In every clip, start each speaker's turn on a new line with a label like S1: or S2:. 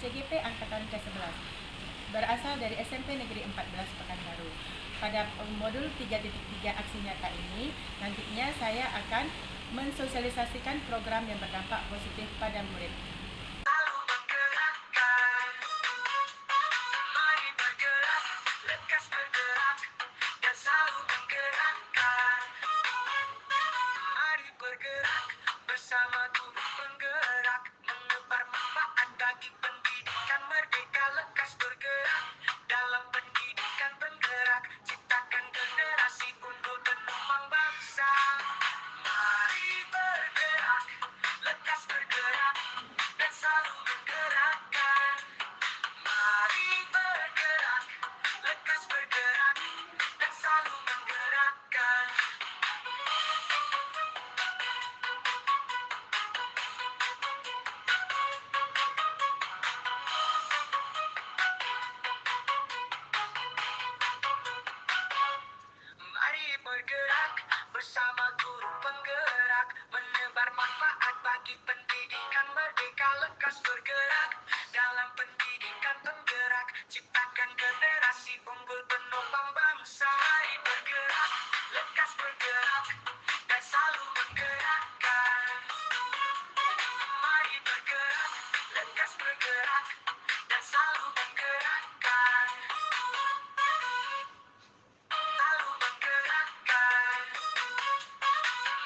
S1: CGP Angkatan ke-11 berasal dari SMP Negeri 14 Pekanbaru. Pada modul 3.3 aksi nyata ini, nantinya saya akan mensosialisasikan program yang berdampak positif pada murid.
S2: Bersama guru penggerak menebar manfaat bagi pendidikan merdeka, lekas bergerak dalam pendidikan penggerak, ciptakan generasi unggul penumpang bangsa. Mari bergerak, lekas bergerak dan selalu menggerakkan. Mari bergerak, lekas bergerak dan selalu menggerakkan. Mari bergerak bersama guru penggerak menebar manfaat bagi pendidikan merdeka, lekas bergerak dalam pendidikan penggerak, ciptakan generasi unggul penumpang bangsa. Mari bergerak, lekas bergerak dan selalu menggerakkan. Mari bergerak, lekas bergerak dan selalu menggerakkan. Selalu menggerakkan.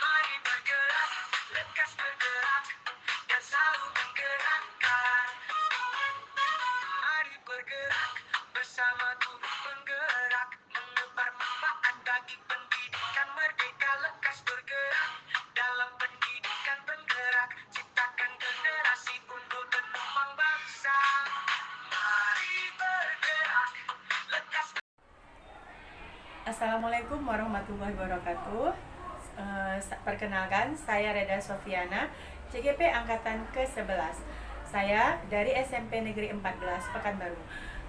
S2: Mari bergerak, lekas bergerak dan selalu menggerakkan. Mari bergerak bersama guru penggerak menebar manfaat bagi pendidikan merdeka, lekas bergerak dalam pendidikan penggerak, ciptakan generasi unggul penumpang bangsa. Mari bergerak, lekas.
S1: Assalamualaikum warahmatullahi wabarakatuh. Perkenalkan, saya Reda Sofiana, CGP Angkatan ke-11. Saya dari SMP Negeri 14 Pekanbaru.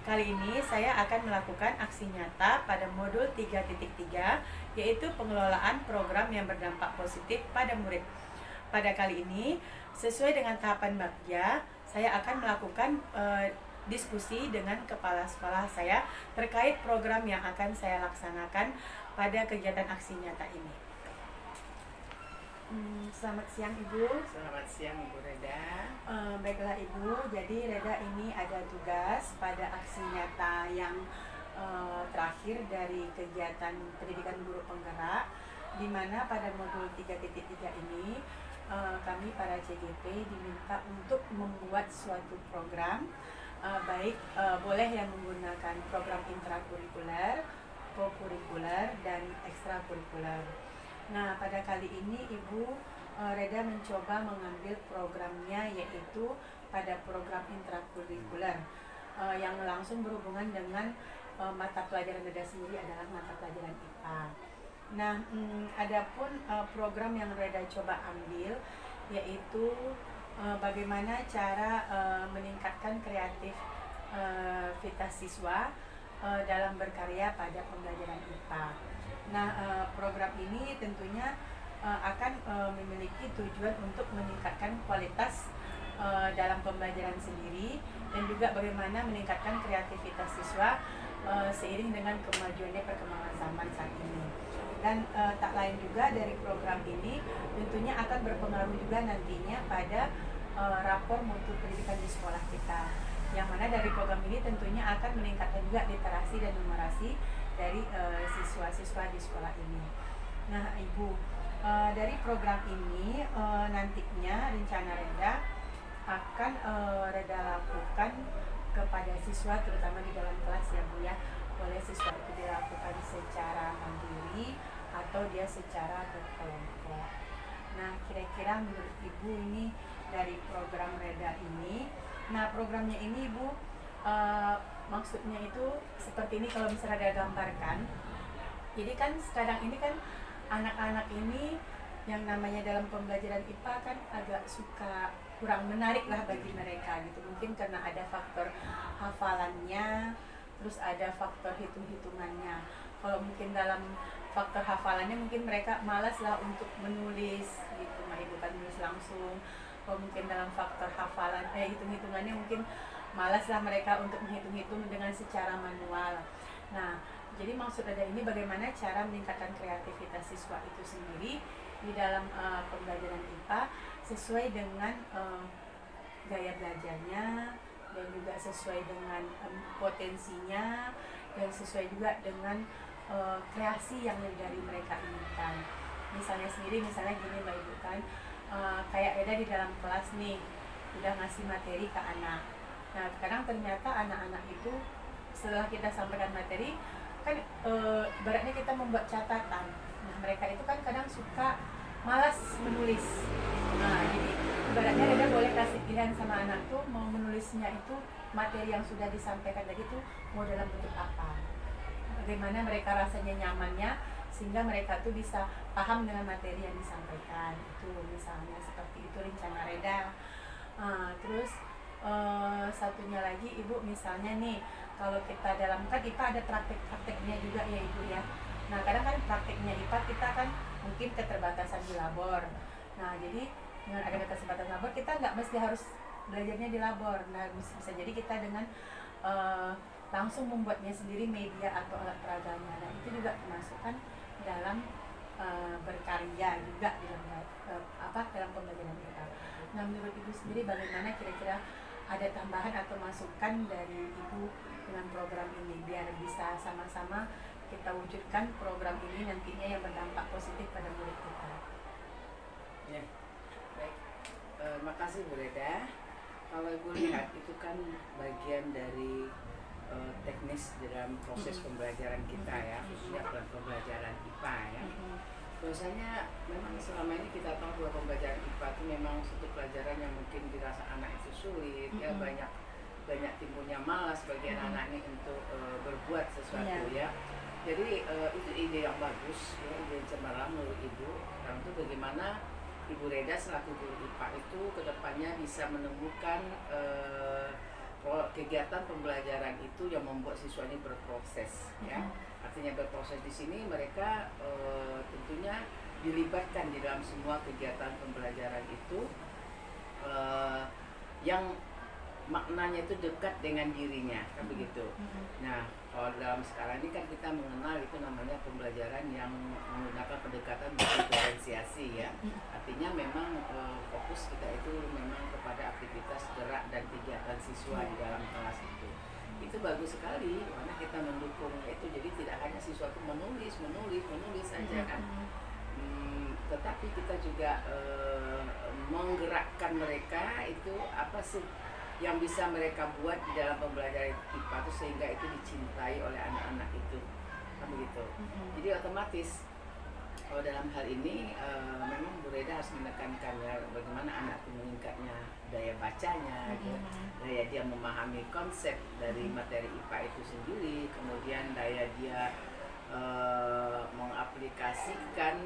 S1: Kali ini saya akan melakukan aksi nyata pada modul 3.3, yaitu pengelolaan program yang berdampak positif pada murid. Pada kali ini, sesuai dengan tahapan bagja, saya akan melakukan diskusi dengan kepala sekolah saya terkait program yang akan saya laksanakan pada kegiatan aksi nyata ini. Selamat siang Ibu.
S3: Selamat siang Ibu Reda.
S1: Baiklah Ibu, jadi Reda ini ada tugas pada aksi nyata yang terakhir dari kegiatan pendidikan guru penggerak, di mana pada modul 3.3 ini kami para CGP diminta untuk membuat suatu program, baik boleh yang menggunakan program intrakurikuler, kokurikuler, dan ekstrakurikuler. Nah, pada kali ini Ibu Reda mencoba mengambil programnya, yaitu pada program intrakurikuler yang langsung berhubungan dengan mata pelajaran Reda sendiri adalah mata pelajaran IPA. Nah, adapun program yang Reda coba ambil yaitu bagaimana cara meningkatkan kreativitas siswa dalam berkarya pada pembelajaran IPA. Nah, program ini tentunya akan memiliki tujuan untuk meningkatkan kualitas dalam pembelajaran sendiri dan juga bagaimana meningkatkan kreativitas siswa seiring dengan kemajuannya perkembangan zaman saat ini. Dan tak lain juga dari program ini tentunya akan berpengaruh juga nantinya pada rapor mutu pendidikan di sekolah kita, yang mana dari program ini tentunya akan meningkatkan juga literasi dan numerasi dari siswa-siswa di sekolah ini. Nah Ibu, dari program ini nantinya rencana Reda akan Reda lakukan kepada siswa, terutama di dalam kelas ya Bu ya. Boleh siswa itu dilakukan secara mandiri atau dia secara berkelompok. Nah, kira-kira menurut Ibu ini dari program Reda ini, nah programnya ini Ibu maksudnya itu seperti ini kalau misalnya Reda gambarkan. Jadi kan sekarang ini kan anak-anak ini yang namanya dalam pembelajaran IPA kan agak suka kurang menarik lah bagi mereka gitu. Mungkin karena ada faktor hafalannya, terus ada faktor hitung-hitungannya. Kalau mungkin dalam faktor hafalannya mungkin mereka malas lah untuk menulis gitu, bukan menulis langsung. Kalau mungkin dalam faktor hafalan hitung-hitungannya mungkin malaslah mereka untuk menghitung-hitung dengan secara manual. Nah, jadi maksud ada ini bagaimana cara meningkatkan kreativitas siswa itu sendiri di dalam pembelajaran IPA sesuai dengan gaya belajarnya, dan juga sesuai dengan potensinya, dan sesuai juga dengan kreasi yang dari mereka inginkan. Misalnya gini Mbak Ibu kan, kayak Reda di dalam kelas nih udah ngasih materi ke anak. Nah kadang ternyata anak-anak itu setelah kita sampaikan materi kan ibaratnya kita membuat catatan. Nah mereka itu kan kadang suka malas menulis. Nah jadi ibaratnya Reda boleh kasih pilihan sama anak tuh mau menulisnya itu materi yang sudah disampaikan tadi tuh mau dalam bentuk apa, bagaimana mereka rasanya nyamannya sehingga mereka tuh bisa paham dengan materi yang disampaikan. Itu misalnya seperti itu rencana Reda. Terus satunya lagi Ibu misalnya nih, kalau kita dalam kan IPA ada praktek-prakteknya juga ya Ibu ya. Nah kadang kan prakteknya IPA kita kan mungkin keterbatasan di labor. Nah jadi dengan ada keterbatasan labor kita nggak mesti harus belajarnya di labor. Nah bisa jadi kita dengan langsung membuatnya sendiri media atau alat peraganya. Nah itu juga termasukkan dalam berkarya juga dalam pembelajaran kita. Nah menurut Ibu sendiri bagaimana kira-kira ada tambahan atau masukan dari Ibu dengan program ini biar bisa sama-sama kita wujudkan program ini nantinya yang berdampak positif pada murid kita.
S3: Ya, baik. Makasih Bu Reda. Kalau Ibu lihat itu kan bagian dari teknis dalam proses pembelajaran kita ya, khususnya pembelajaran IPA ya. Biasanya memang selama ini kita tahu bahwa pembelajaran IPA itu memang suatu pelajaran yang mungkin dirasa anak itu sulit ya, banyak timbulnya malas bagi anak ini untuk berbuat sesuatu ya. Jadi itu ide yang bagus ya, ide yang cemerlang menurut Ibu. Dan itu bagaimana Ibu Reda selaku guru IPA itu kedepannya bisa menemukan kegiatan pembelajaran itu yang membuat siswa ini berproses ya. Artinya berproses di sini mereka tentunya dilibatkan di dalam semua kegiatan pembelajaran itu yang maknanya itu dekat dengan dirinya kan begitu. Nah kalau dalam sekarang ini kan kita mengenal itu namanya pembelajaran yang menggunakan pendekatan diferensiasi ya. Artinya memang fokus kita itu memang kepada aktivitas gerak dan kegiatan siswa di dalam kelas itu. Itu bagus sekali karena kita mendukung itu, jadi tidak hanya siswa itu menulis saja kan. Tetapi kita juga menggerakkan mereka itu apa sih yang bisa mereka buat di dalam pembelajaran IPA itu sehingga itu dicintai oleh anak-anak itu kan begitu. Jadi otomatis kalau dalam hal ini memang Bu Reda harus menekankan ya bagaimana anak itu meningkatnya daya bacanya, daya dia memahami konsep dari materi IPA itu sendiri, kemudian daya dia mengaplikasikan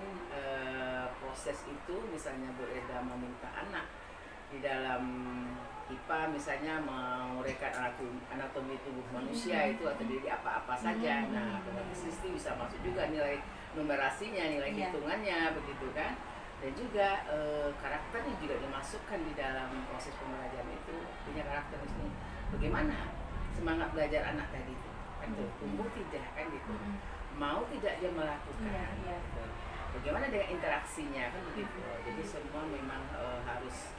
S3: proses itu. Misalnya Bu Reda meminta anak di dalam IPA misalnya menguraikan anatomi tubuh manusia itu atau jadi apa-apa saja. Nah, otomatis bisa masuk juga nilai numerasinya, nilai hitungannya begitu kan. Dan juga karakternya juga dimasukkan di dalam proses pembelajaran itu. Punya karakter di sini. Bagaimana semangat belajar anak tadi itu? Kan tuh, tumbuh tidak kan gitu. Mau tidak dia melakukan. Gitu. Bagaimana dengan interaksinya kan begitu. Jadi semua memang harus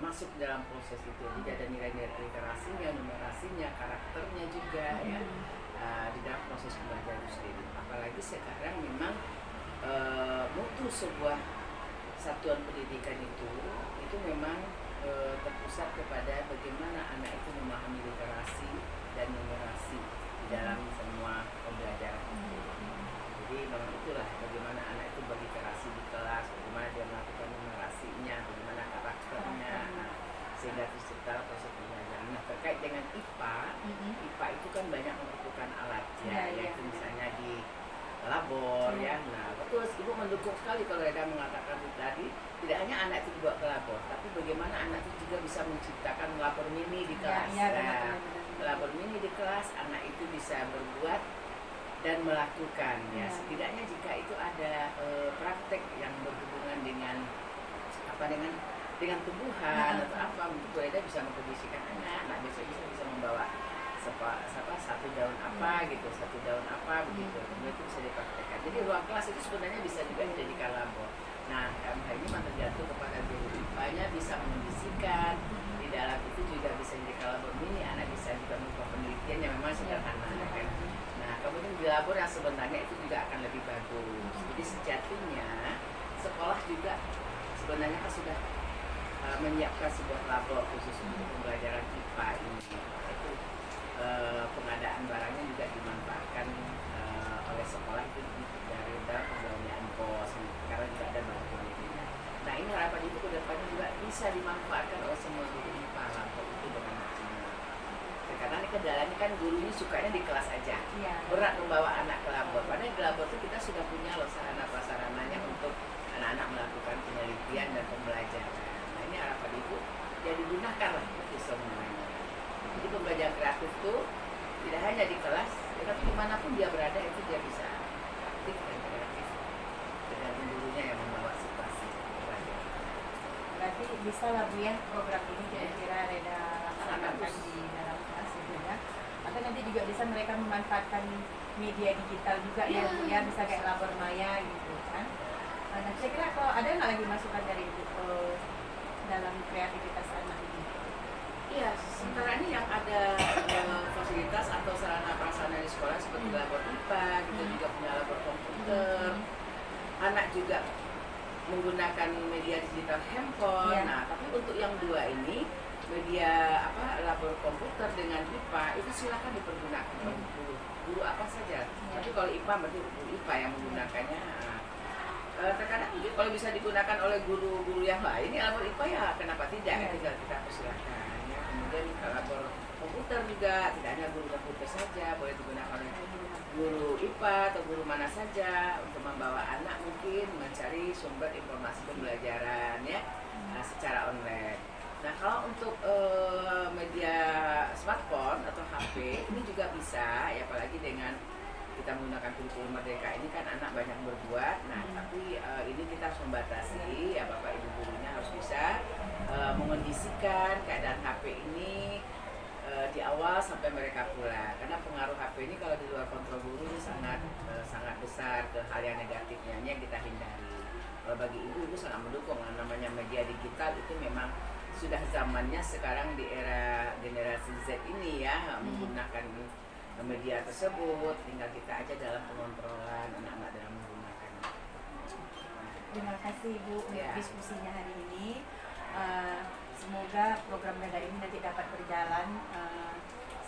S3: masuk dalam proses itu. Jadi ada nilai-nilai literasinya, numerasinya, karakternya juga ya di dalam proses pembelajaran itu sendiri. Apalagi sekarang memang mutu sebuah satuan pendidikan itu memang terpusat kepada bagaimana anak itu memahami literasi dan numerasi di dalam semua pembelajaran itu. Jadi memang itulah bagaimana anak itu berliterasi di kelas, bagaimana dia melakukan numerasinya, bagaimana karakternya, sehingga tercipta proses pembelajaran. Nah terkait dengan IPA, IPA itu kan banyak membutuhkan alat ya, yaitu misalnya di labor ya. Nah betul, Ibu mendukung sekali kalau Reda mengatakan itu tadi, tidak hanya anak itu dibawa ke labor, tapi bagaimana anak itu juga bisa menciptakan labor mini di kelas. Labor mini di kelas, anak itu bisa berbuat dan melakukan ya. Setidaknya jika itu ada praktek yang berhubungan dengan dengan tumbuhan atau apa, mungkin Bu Reda bisa mengkondisikan anak besok bisa membawa satu daun apa gitu, satu daun apa begitu, kemudian itu bisa dipraktekkan. Jadi ruang kelas itu sebenarnya bisa juga dijadikan labor. Nah, hal ini memang tergantung kepada guru IPA-nya bisa mengondisikan. Di dalam itu juga bisa jadi labor mini, anak bisa juga melakukan penelitian yang memang sederhana kan. Nah, kemudian di labor yang sebenarnya itu juga akan lebih bagus. Jadi sejatinya sekolah juga sebenarnya kan sudah menyiapkan sebuah labor khusus untuk pembelajaran IPA ini. Itu pengadaan barangnya juga dimanfaatkan oleh sekolah itu dari dalam pembiayaan pos, karena juga ada bahan penelitian. Nah, ini harapan itu kedepannya juga bisa dimanfaatkan oleh semua guru IPA labor itu dengan maksimal. Karena ini kendalanya kan guru ini sukanya di kelas aja, berat membawa anak ke labor. Padahal di labor itu kita sudah punya loh sarana prasarananya untuk anak-anak melakukan penelitian dan pembelajaran. Nah, ini harapan ibu ya digunakan lah itu semuanya. Jadi pembelajaran kreatif itu tidak hanya di kelas, tapi dimanapun dia berada itu dia bisa aktif dan kreatif tergantung gurunya yang membawa situasi pembelajaran.
S1: Berarti bisa lah Bu ya program ini kira-kira Reda laksanakan di dalam kelas gitu ya. Atau nanti juga bisa mereka memanfaatkan media digital juga ya Bu ya, bisa kayak labor maya gitu kan. Nah, saya kira kalau ada nggak lagi masukan dari Ibu dalam kreativitas anak ini?
S3: Iya, sementara ini yang ada fasilitas atau sarana prasarana di sekolah seperti labor IPA, kita juga punya labor komputer. Anak juga menggunakan media digital handphone. Nah, tapi untuk yang dua ini media labor komputer dengan IPA itu silakan dipergunakan oleh guru apa saja. Tapi kalau IPA berarti guru IPA yang menggunakannya. Terkadang kalau bisa digunakan oleh guru-guru yang lain, ya labor IPA ya kenapa tidak? Tinggal kita persilakan. Ya. Kemudian labor komputer juga tidak hanya guru komputer saja, boleh digunakan oleh guru IPA atau guru mana saja untuk membawa anak mungkin mencari sumber informasi pembelajaran ya secara online. Nah, kalau untuk media smartphone atau HP ini juga bisa, ya apalagi dengan kita menggunakan kurikulum Merdeka ini kan anak banyak berbuat. Nah, tapi ini kita harus membatasi ya Bapak Ibu gurunya harus bisa mengondisikan keadaan HP ini di awal sampai mereka pulang. Karena pengaruh HP ini kalau di luar kontrol guru ini sangat besar ke hal yang negatifnya yang kita hindari. Kalau bagi ibu sangat mendukung namanya media digital itu memang sudah zamannya sekarang di era generasi Z ini ya menggunakan media tersebut, tinggal kita aja dalam pengontrolan anak-anak dalam menggunakannya.
S1: Terima kasih Bu untuk diskusinya hari ini. Semoga program Reda ini nanti dapat berjalan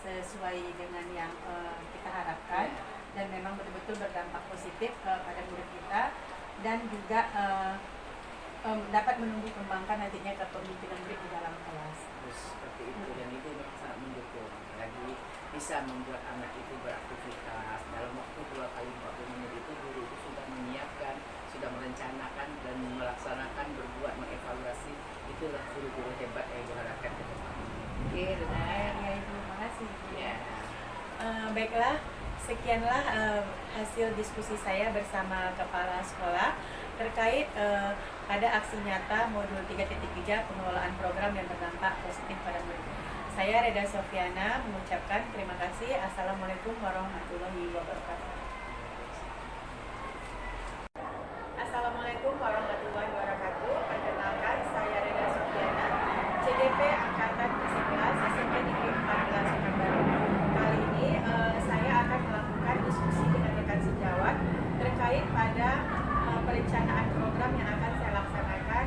S1: sesuai dengan yang kita harapkan dan memang betul-betul berdampak positif pada murid kita dan juga dapat menumbuh kembangkan nantinya kepemimpinan murid di dalam kelas.
S3: Terus seperti itu dan itu sangat mendukung. Lagi bisa membuat anak itu beraktivitas dalam waktu 2 kali 40 menit itu guru itu sudah menyiapkan, sudah merencanakan dan melaksanakan, berbuat, mengevaluasi. Itulah guru-guru hebat yang ibu harapkan ke depan. Oke,
S1: ya Ibu, makasih.
S3: Ya.
S1: Baiklah, sekianlah hasil diskusi saya bersama kepala sekolah terkait pada aksi nyata modul 3.3 pengelolaan program yang berdampak positif pada murid. Saya Reda Sofiana mengucapkan terima kasih. Assalamualaikum warahmatullahi wabarakatuh. Assalamualaikum warahmatullahi wabarakatuh. Perkenalkan, saya Reda Sofiana, CDP Angkatan ke-11 SMP Negeri 14 Pekanbaru. Kali ini saya akan melakukan diskusi dengan rekan sejawat terkait pada perencanaan program yang akan saya laksanakan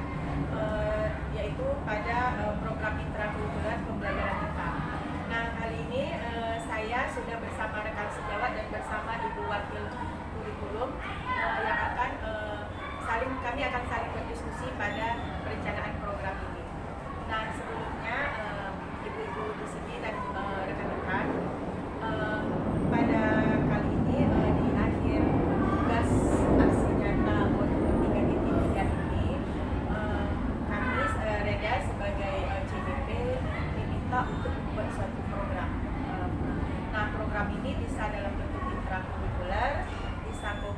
S1: yaitu pada program intrakurikuler pembelajaran IPA. Nah, kali ini saya sudah bersama rekan sejawat dan bersama Ibu Wakil Kurikulum yang akan kami akan saling berdiskusi pada perencanaan program ini. Nah, sebelumnya ibu-ibu di sini dan rekan-rekan pada kali ini di akhir tugas aksi nyata modul 3.3 ini kami Reda sebagai CDP diminta untuk membuat suatu program. Nah, program ini bisa dalam bentuk intrakurikuler, disangkut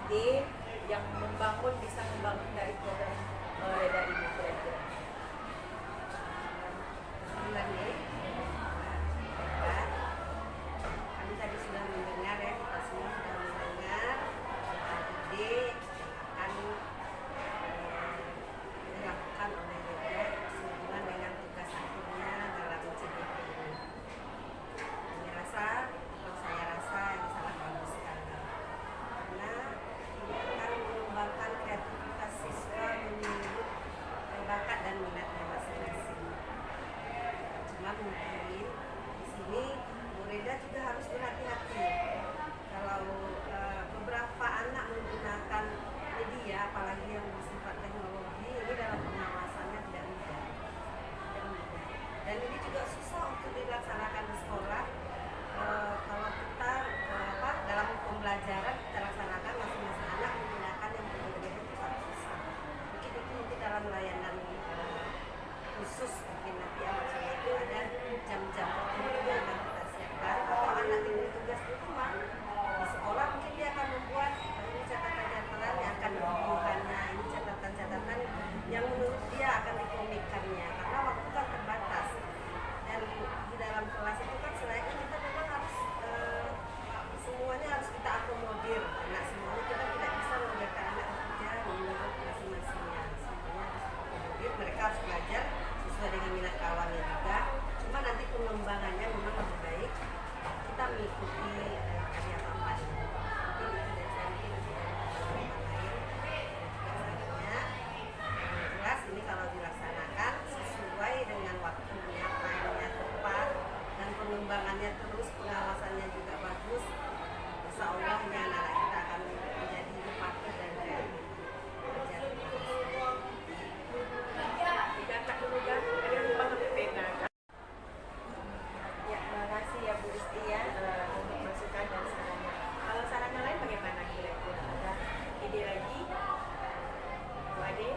S1: ide yang bisa membangun dari program Reda ini kira-kira?
S4: Kami tadi sudah mendengar ya, kita semua sudah mendengar ide yang akan dilakukan oleh Reda sehubungan dengan tugas akhirnya dalam CDP ini. Saya rasa ini sangat bagus sekali karena ini akan mengembangkan kreativitas siswa menurut bakat dan minatnya masing-masing. Cuma mungkin di sini Bu Reda juga harus berhati-hati kalau beberapa anak menggunakan media apalagi yang bersifat teknologi ini dalam pengawasannya tidak mudah. Dan ini juga susah untuk dilaksanakan di sekolah. Kalau kita dalam pembelajaran kita laksanakan masing-masing anak menggunakan yang berbeda-beda itu sangat susah. Mungkin itu nanti dalam layanan khusus mungkin nanti maksudnya itu ada jam-jam tertentu yang akan kita siapkan atau anak ini tugas di rumah di sekolah mungkin dia akan membuat ini catatan-catatan yang akan divideokannya, ini catatan-catatan yang menurut dia akan dikomikkannya karena waktu kan terbatas dan di dalam kelas itu kan selain kita memang harus semuanya harus kita akomodir. Nah semuanya kita tidak bisa membiarkan anak bekerja menurut masing-masingnya. Semuanya harus akomodir. Mereka harus belajar sesuai dengan minat kawannya juga. Cuma nanti pengembangannya memang lebih baik kita mengikuti karya Bapak ini. Mungkin itu dari saya mungkin nanti ada teman lain yang jelas ini kalau dilaksanakan sesuai dengan waktunya, timenya tepat dan pengembangannya terus, pengawasannya juga bagus. Insya Allah ini anak-anak kita akan menjadi inovatif dan kreatif.
S1: Kakak dulu kan, ada lupa ngambil pena. Ya, terima kasih ya Bu Isti ya untuk masukan dan sarannya. Kalau sarannya lain bagaimana kira-kira? Ada ide lagi? Bu Ade?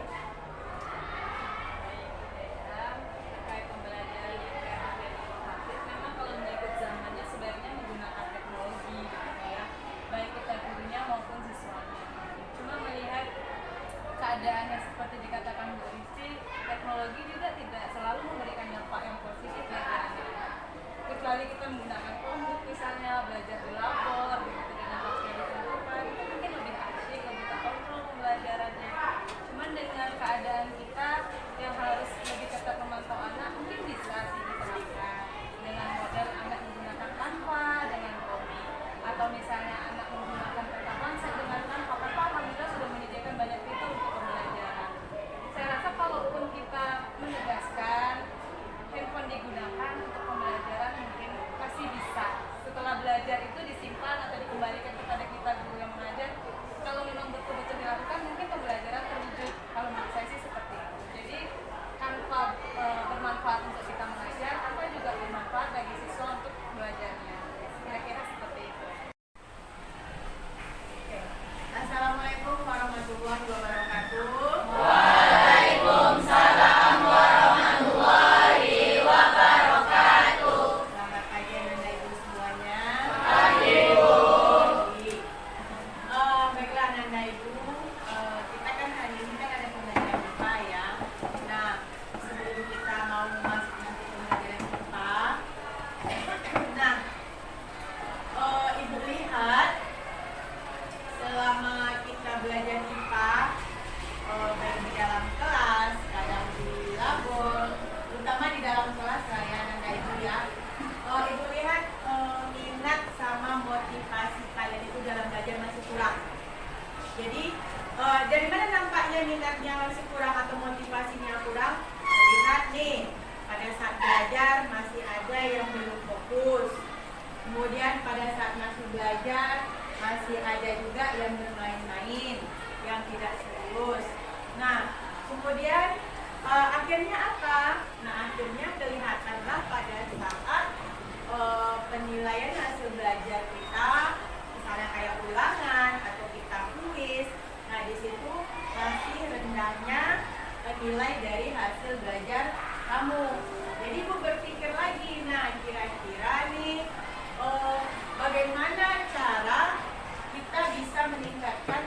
S5: Terkait pembelajaran yang kreatif dan inovatif, memang kalau mengikut zamannya sebaiknya menggunakan teknologi gitu ya, baik kita gurunya maupun siswanya. Cuma melihat keadaan yang seperti dikatakan Bu Rizky, teknologi juga tidak selalu memberikan dampak yang positif ya ke anak-anak. Kecuali kita menggunakan Chromebook misalnya, belajar di labor begitu dengan waktu yang ditentukan, itu mungkin lebih asik, lebih terkontrol pembelajarannya. Cuman dengan keadaan kita yang harus lebih ketat memantau anak, mungkin bisa sih diterapkan dengan model anak menggunakan Canva dengan komik, atau misalnya anak menggunakan peta konsep dengan Canva. Canva alhamdulillah sudah menyediakan banyak fitur untuk pembelajaran. Saya rasa kalaupun kita menegaskan handphone digunakan untuk pembelajaran, mungkin pasti bisa. Setelah belajar itu disimpan atau dikembalikan kepada kita guru yang mengajar. Kalau memang betul-betul dilakukan, mungkin pembelajaran terwujud. Kalau menurut saya sih seperti itu. Jadi Canva bermanfaat untuk kita mengajar, Canva juga bermanfaat bagi siswa untuk belajarnya. Kira-kira seperti itu.
S1: Oke. Assalamualaikum warahmatullahi wabarakatuh. Selamat pagi Anda Ibu semuanya. Pagi Bu. Baiklah Anda Ibu, kita kan hari ini kan ada pembelajaran IPA ya. Nah, sebelum kita mau masuk nanti pembelajaran IPA, nah Ibu lihat selama kita belajar IPA, baik di dalam kelas, kadang di labor, terutama di dalam kelas lah ya Anda Ibu ya. Ibu lihat minat sama motivasi kalian itu dalam belajar masih kurang. Jadi dari mana nampaknya minatnya masih kurang atau motivasinya kurang? Lihat nih, pada saat belajar masih ada yang belum fokus. Kemudian pada saat masih belajar masih ada juga yang bermain-main, yang tidak serius. Nah, kemudian akhirnya apa? Nah, akhirnya kelihatanlah pada saat penilaian hasil belajar kita, misalnya kayak ulangan atau kita kuis. Nah, di situ masih rendahnya nilai dari hasil belajar kamu. Jadi Ibu berpikir lagi, nah kira-kira nih bagaimana cara kita bisa meningkatkan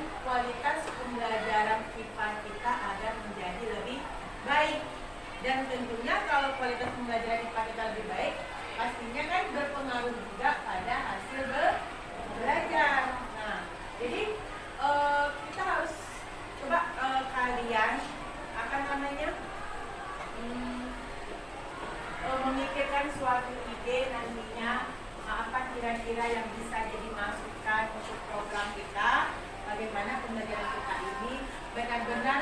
S1: pembelajaran kita ini benar-benar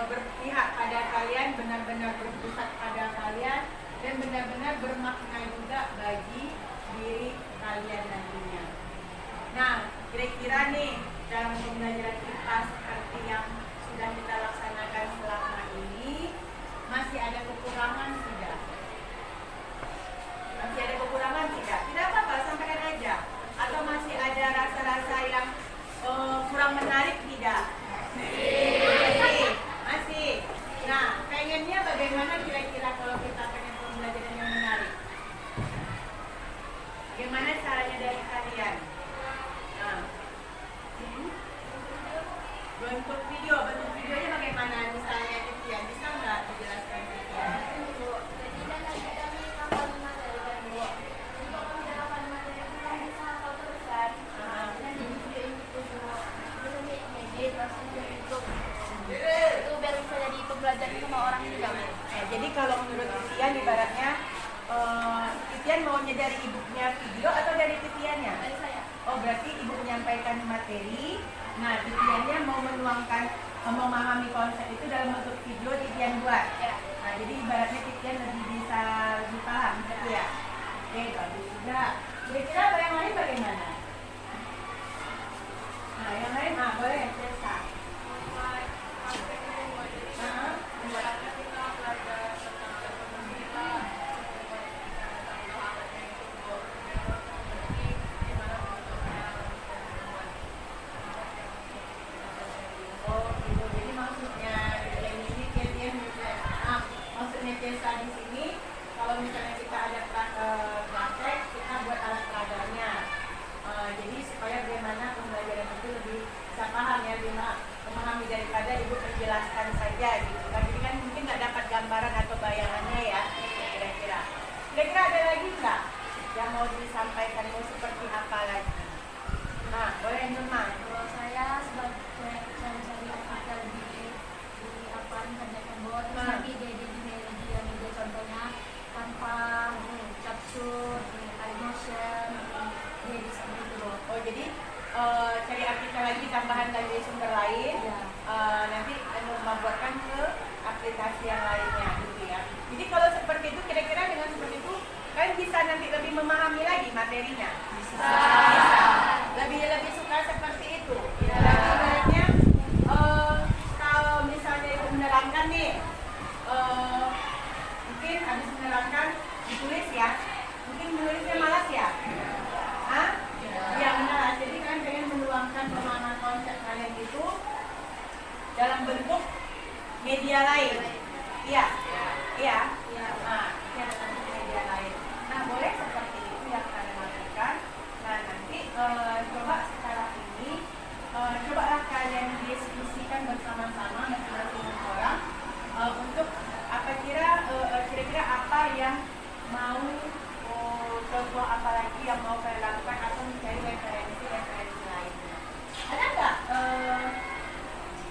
S1: berpihak pada kalian, benar-benar berpusat pada kalian, dan benar-benar bermakna juga bagi diri kalian nantinya. Nah, kira-kira nih dalam pembelajaran IPA seperti yang sudah kita laksanakan selama ini, masih ada kekurangan tidak? Masih ada kekurangan tidak? Tidak apa-apa, sampaikan aja. Atau masih ada rasa-rasa yang kurang menarik tidak? Masih. Nah, pengennya bagaimana kira-kira kalau kita pengen pembelajaran yang menarik? Bagaimana caranya dari kalian? Nah, bentuk videonya bagaimana? Misalnya Titian, bisa nggak dijelaskan Titian?
S6: Jadi kan lagi kami hafal materi kan Bu. Jadi kalau tidak hafal materi itu kan bisa hafal terus kan. Dan di video ini tuh Bu, itu nanti ngedit langsung ke YouTube. Itu biar bisa jadi pembelajaran sama orang juga Bu.
S1: Jadi kalau menurut Titian ibaratnya Titian maunya dari ibunya video atau dari Titiannya?
S6: Dari saya.
S1: Oh, berarti ibu menyampaikan materi. Nah, Titiannya mau menuangkan, memahami konsep itu dalam bentuk video Titian buat.
S6: Ya.
S1: Nah, jadi ibaratnya Titian lebih paham, gitu ya. Oke, bagus juga. Kira-kira yang lain bagaimana? Nah, yang lain, boleh, Cesa. Maksudnya Cesa di sini, kalau misalnya kita ada praktek, kita buat alat peragamnya. Jadi supaya bagaimana pembelajaran itu lebih bisa paham ya, lebih memahami daripada ibu menjelaskan saja gitu kan. Jadi kan mungkin nggak dapat gambaran atau bayangannya ya, kira-kira. Kira-kira ada lagi nggak yang mau disampaikan, mau seperti apa lagi? Nah, boleh Nurma.
S6: Kalau saya sebagai cari artikel di apa internet buat terus nanti di media contohnya tanpa capture, animation, jadi seperti itu.
S1: Oh, jadi cari artikel lagi tambahan dari sumber lain.
S6: Ya.
S1: Nanti Nurma buatkan ke aplikasi yang lainnya gitu ya. Jadi kalau seperti itu, kira-kira dengan seperti itu kan bisa nanti lebih memahami lagi materinya. Bisa. Lebih suka seperti itu. Ya. Ibaratnya kalau misalnya itu menerangkan nih, mungkin habis menerangkan ditulis ya. Mungkin menulisnya malas ya. Ya benar. Jadi kan pengen menuangkan pemahaman konsep kalian itu dalam bentuk media lain. Iya. Iya. Nah, dalam bentuk media lain. Nah, boleh seperti itu yang kalian lakukan. Nah, nanti coba sekarang ini cobalah kalian diskusikan bersama-sama masing-masing orang untuk kira-kira apa yang mau contoh apa lagi yang mau kalian lakukan atau mencari referensi lainnya. Ada nggak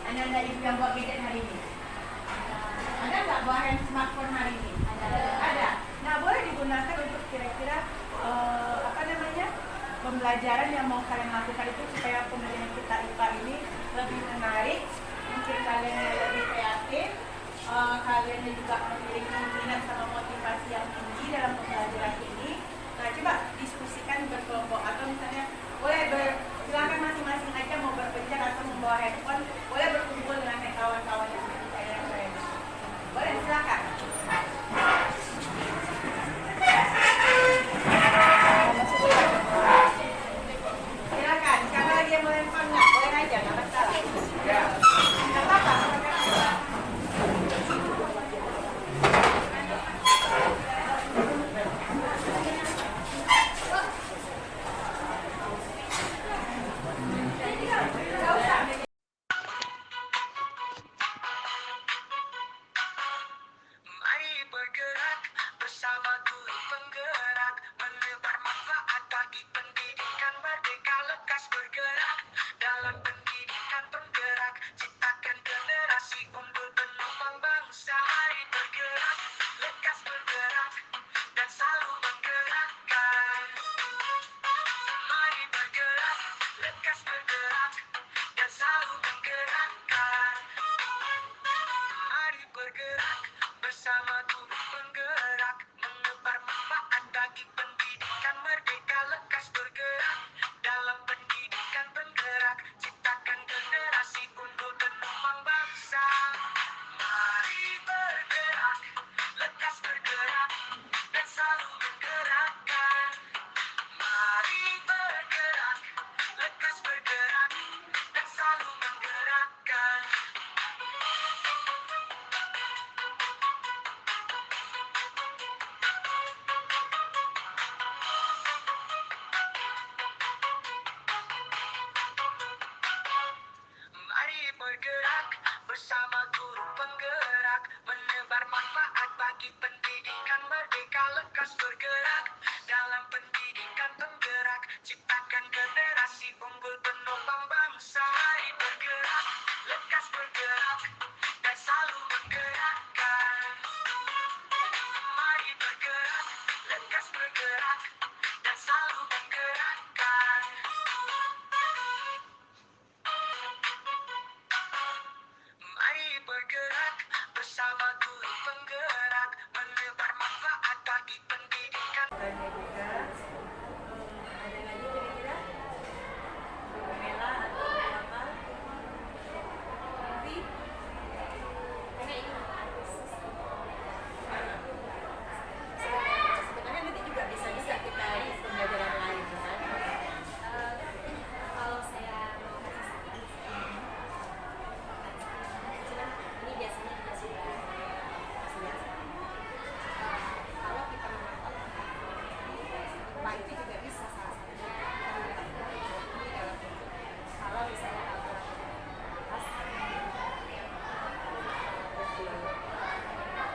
S1: anak-anak ibu yang buat gadget hari ini? Ada nggak buat smartphone hari ini? Ada. Nah, boleh digunakan untuk kira-kira pembelajaran yang mau kalian lakukan itu supaya pembelajaran kita IPA ini lebih menarik, mungkin kalian lebih kreatif, kalian juga memiliki minat sama motivasi yang tinggi dalam pembelajaran ini. Nah, coba diskusikan berkelompok atau misalnya silakan masing-masing aja mau berpencar atau membawa handphone, boleh berkumpul dengan kawan-kawan yang referensi. Boleh, silakan. Silakan, siapa lagi yang mau handphone nggak? Boleh aja, nggak masalah. Nggak apa-apa.
S2: lekas bergerak dalam pendidikan penggerak, ciptakan generasi unggul penopang bangsa. Mari bergerak, lekas bergerak, dan selalu menggerakkan. Mari bergerak, lekas bergerak, dan selalu menggerakkan. Mari bergerak bersama guru penggerak, menebar manfaat bagi pendidikan.
S1: Tanya juga, ada lagi kira-kira? Mela atau apa? Vivi? Sebenarnya nanti juga bisa kita di pembelajaran lain kan?
S6: Kalau saya mau kasih saran, ini biasanya kita sudah kalau kita menonton Pak itu juga bisa salah satunya ini dalam kalau misalnya pas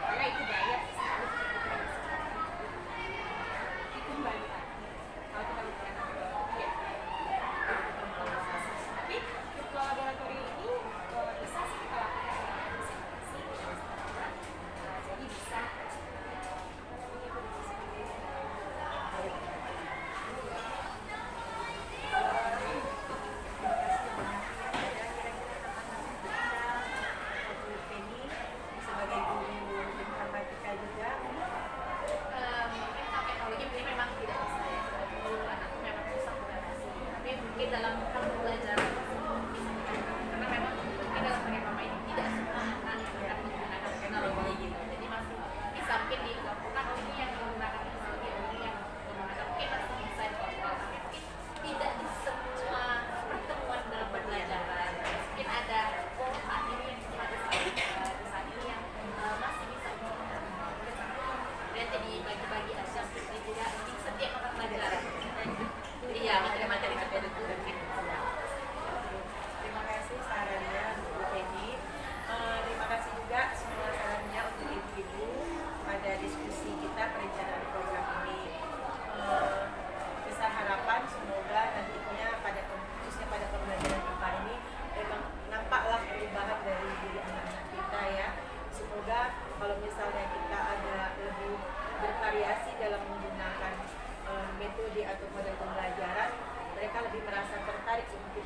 S6: karena itu banyak sekali itu kembali lagi kalau kita bicara ya tapi virtual laboratory ini bisa sih kita lakukan dengan presentasi jadi bisa
S1: Sebagai guru informatika juga,
S6: mungkin kalau teknologi ini memang tidak bisa ya dulu kan aku memang susah beradaptasi tapi mungkin dalam hal pembelajaran karena memang mungkin dalam perkembangan ini tidak semua anak yang akan menggunakan teknologi gitu jadi masih bisa mungkin dilakukan oh ini yang menggunakan teknologi oh ini yang menggunakan mungkin masih bisa dikontrol tapi mungkin tidak di semua pertemuan dalam pembelajaran mungkin ada oh saat ini yang ada saat ini yang masih bisa menggunakan dan jadi bagi-bagi aja jadi tidak di setiap mata pelajaran iya materi-materi tertentu
S1: terima kasih sarannya Bu Teddy. Terima kasih juga semua sarannya untuk ibu-ibu pada diskusi kita perencanaan program ini. Besar harapan semoga nantinya khususnya pada pembelajaran IPA ini memang nampaklah perubahan dari diri anak-anak kita ya. Semoga kalau misalnya kita ada lebih bervariasi dalam menggunakan metode atau model pembelajaran, mereka lebih merasa tertarik untuk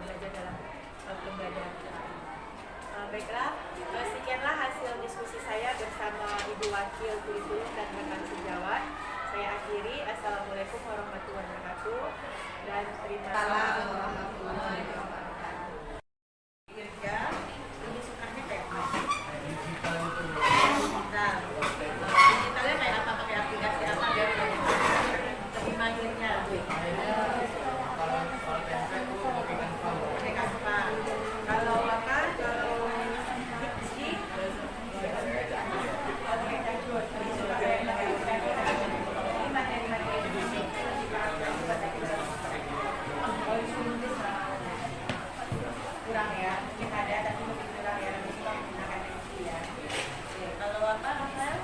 S1: belajar dalam pembelajaran kita. Baiklah, sekianlah hasil diskusi saya bersama Ibu Wakil Kurikulum dan rekan sejawat. Saya akhiri. Assalamualaikum warahmatullahi wabarakatuh dan terima kasih. Kerja lebih sukanya kayak apa? Digitalnya kayak apa? Pakai aplikasi apa? Dari lebih mahirnya. Pakai Canva. Kalau apa? Kalau diksi, oke, lanjut. Lebih suka kayak ini materi-materi diksi. Kurang ya, mungkin ada tapi lebih kurang ya, lebih suka menggunakan diksi ya. Oke, kalau apa Rafael?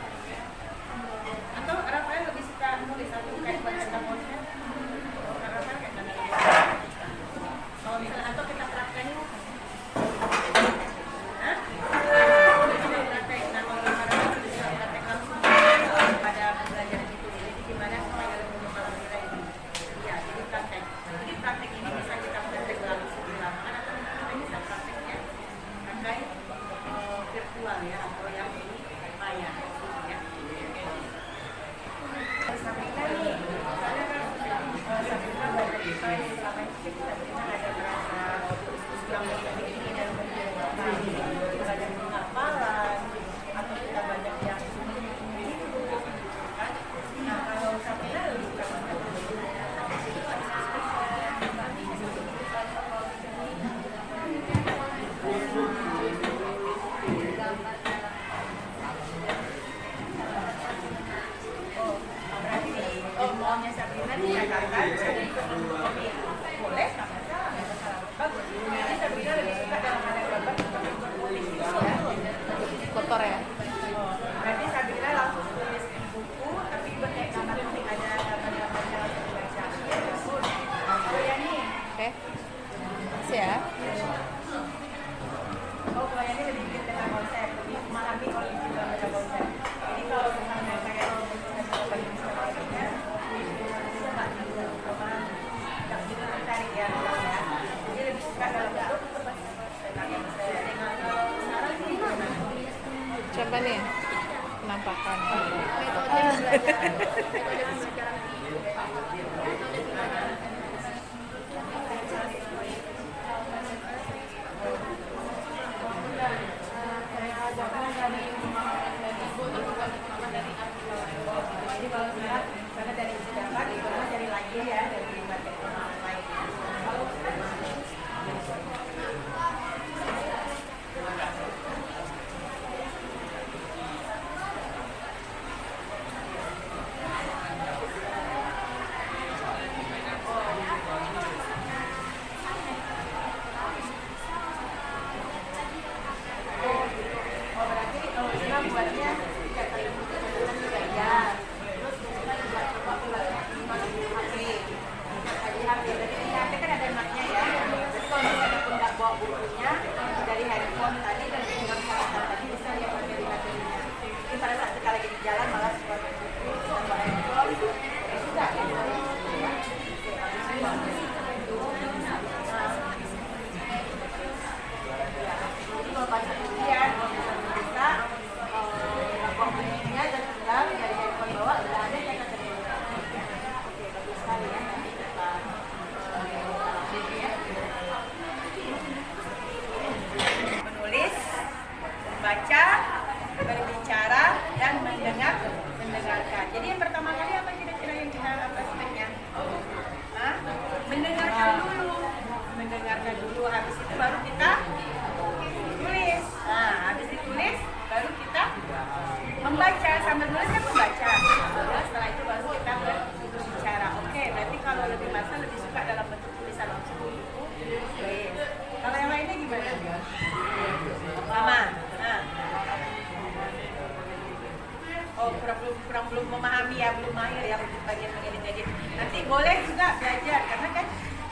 S1: Atau Rafael lebih suka nulis atau kayak buat statusnya? Rafael kayak mana? Kalau misalnya atau kita terapkan yuk. Hah? Kita praktek. Nah, kalau Rafael bisa praktek langsung pada pembelajaran itu. Jadi gimana supaya lebih memahami itu? Ya, jadi praktek. Jadi praktek ini bisa kita praktek langsung di lapangan atau kita bisa prakteknya pakai virtual ya atau yang ini maya ya. Sabrina nih, misalnya kan Sabrina banyak sekali selama ini kita ada merasa yang ini dan belajar penghafalan atau kita banyak yang itu kan. Nah kalau Sabrina lebih suka maunya Sabrina dikatakan boleh nggak masalah. konsep, lebih memahami original baca konsep. Jadi kalau misalnya kayak bagi sebagainya, bisa nggak bisa yang juga tertarik ya, ya. Jadi lebih suka dalam bentuk
S7: Coba nih penampakan.
S6: Metode pembelajaran. Metode pembelajaran.
S1: Jadi kalau sekarang karena dari dapat itu dari lagi ya dari materi pemahaman lainnya. Kalau oh berarti kita buatnya kayak tadi ya. Terus kita juga coba buat HP. Dari HP, jadi di HP kan ada maknya ya. Jadi kalau misalnya pun nggak bawa bukunya dari handphone tadi dan dengan kata tadi bisa ya pakai di materinya. Jadi pada saat kita lagi di jalan malah buat buku dan bawa handphone ya sudah ya. Jadi kalau baca bukuan, kalau misalnya bisa bawa bukunya dan tinggal dari handphone bawa udah ada yang kata dia. Oke, bagus sekali ya. Nanti kita menulis, membaca, berbicara, dan mendengarkan. Jadi yang pertama kali apa kira-kira yang kita apa aspeknya? Hah? Mendengarkan dulu, habis itu baru kita tulis. Nah, habis ditulis baru kita membaca, sambil nulis kan membaca. Setelah itu baru kita berbicara. Oke, berarti kalau lebih masa lebih suka dalam bentuk tulisan langsung buku. Kalau yang lainnya gimana? Sama. Nah. Oh, kurang belum memahami ya, belum mahir ya untuk bagian edit. Nanti boleh juga belajar karena kan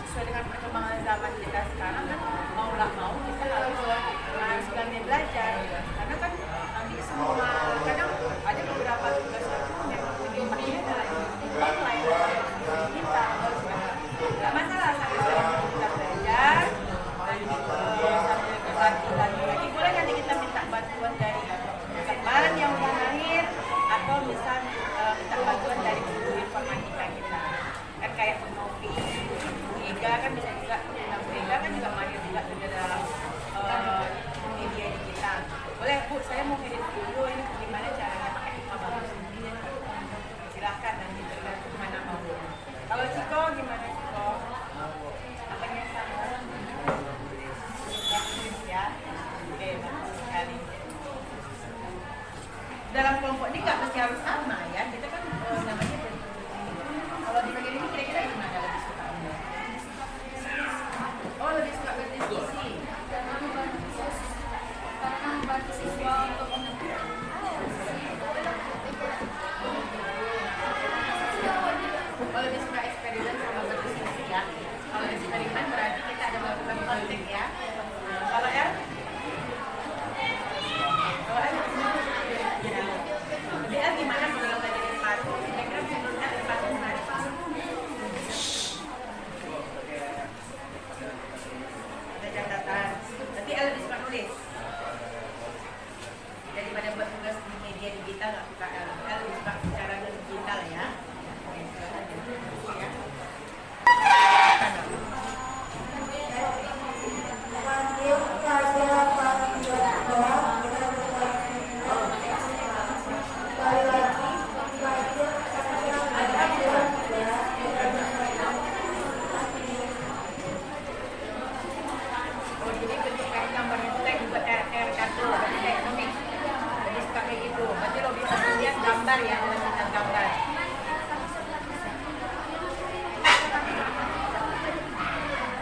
S1: sesuai dengan perkembangan zaman kita sekarang kan mau nggak mau kita harus banyak belajar karena kan nanti semua kadang ada beberapa tugas itu memang penyumbangnya adalah di online kita nggak masalah sambil kita belajar dan sambil berlatih lagi boleh nanti kita minta bantuan dari teman yang udah mahir atau misal minta bantuan dari guru informatika kita kan kayak Novi Ega kan bisa juga Ega kan juga mahir juga di dalam media digital. Boleh Bu, saya mau edit dulu ini gimana caranya pakai bagus ini silahkan nanti tergantung mana mau. Kalau Ciko gimana Ciko? Apanya sama? Ya, oke bagus sekali. Dalam kelompok ini nggak mesti harus sama ya, kita kan namanya kalau di bagian ini kira-kira gimana lebih suka? Oh lebih suka berdiskusi.
S5: Karena membantu siswa untuk
S1: Oh lebih suka eksperimen sama berdiskusi ya. Kalau eksperimen berarti kita ada melakukan konflik ya. Kalau ya? Dia gimana kalau belajar sepatu? Kira-kira menurutnya sepatu gimana? Ada catatan. Berarti El lebih suka nulis. Daripada buat tugas di media digital nggak suka El lebih suka secara digital ya. Oke, ya. Oh, jadi bentuk kayak gambarnya itu kayak buat kartu, berarti kayak komik. Jadi suka kayak gitu. Berarti lo bisa lihat gambar ya, melihat gambar.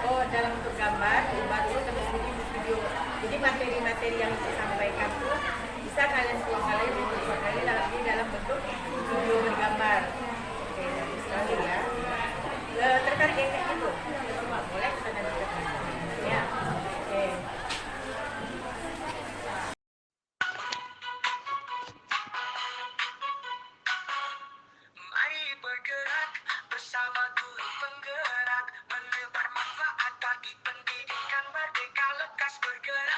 S1: Oh, dalam bentuk gambar, baru terus bikin video. Jadi materi-materi yang disampaikan tuh bisa kalian kali dalam bentuk video bergambar. Oke, bagus sekali ya. Tertarik kayak gitu? Boleh kita nanti. Ya. Oke.
S2: bergerak